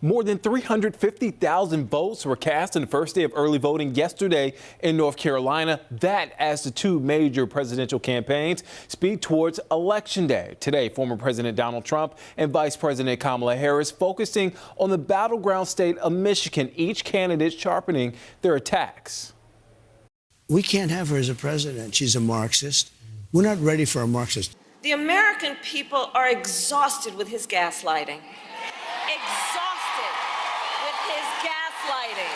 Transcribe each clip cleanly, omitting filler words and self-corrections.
More than 350,000 votes were cast on the first day of early voting yesterday in North Carolina. That as the two major presidential campaigns speed towards Election Day. Today, former President Donald Trump and Vice President Kamala Harris focusing on the battleground state of Michigan, each candidate sharpening their attacks. We can't have her as a president. She's a Marxist. We're not ready for a Marxist. The American people are exhausted with his gaslighting. Exhausted with his gaslighting.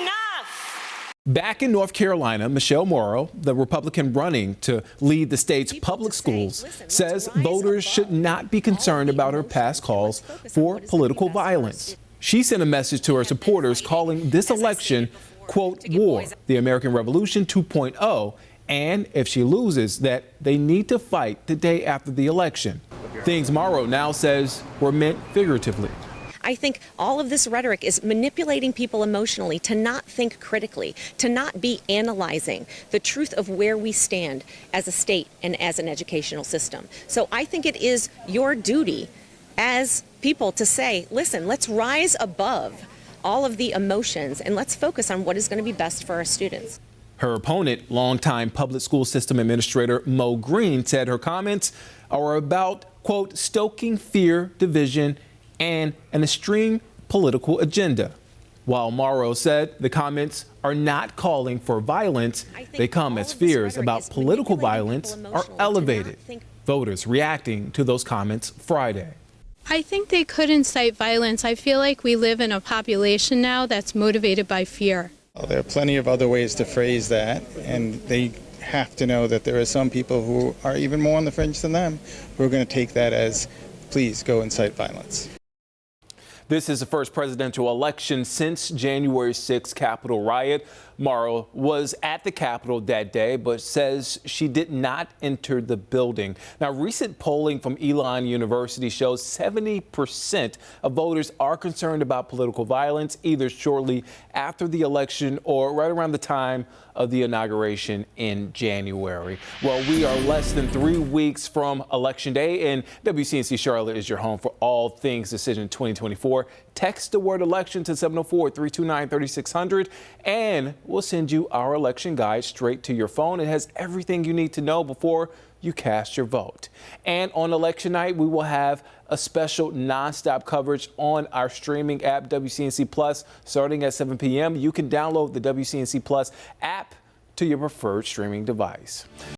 Enough! Back in North Carolina, Michele Morrow, the Republican running to lead the state's public schools, says voters should not be concerned about her past calls for political violence. She sent a message to her supporters calling this election, quote, war, the American Revolution 2.0, and if she loses, that they need to fight the day after the election. Things Morrow now says were meant figuratively. I think all of this rhetoric is manipulating people emotionally to not think critically, to not be analyzing the truth of where we stand as a state and as an educational system. So I think it is your duty as people to say, listen, let's rise above all of the emotions and let's focus on what is going to be best for our students. Her opponent, longtime public school system administrator Mo Green, said her comments are about, quote, stoking fear, division, and an extreme political agenda. While Morrow said the comments are not calling for violence, they come as fears about political violence are elevated. Voters reacting to those comments Friday. I think they could incite violence. I feel like we live in a population now that's motivated by fear. Well, there are plenty of other ways to phrase that, and they have to know that there are some people who are even more on the fringe than them who are going to take that as, please go incite violence. This is the first presidential election since January 6th Capitol riot. Morrow was at the Capitol that day, but says she did not enter the building. Now, recent polling from Elon University shows 70% of voters are concerned about political violence, either shortly after the election or right around the time of the inauguration in January. Well, we are less than 3 weeks from Election Day, and WCNC Charlotte is your home for all things Decision 2024. Text the word election to 704-329-3600, and we'll send you our election guide straight to your phone. It has everything you need to know before you cast your vote. And on election night, we will have a special nonstop coverage on our streaming app, WCNC Plus, starting at 7 p.m. You can download the WCNC Plus app to your preferred streaming device.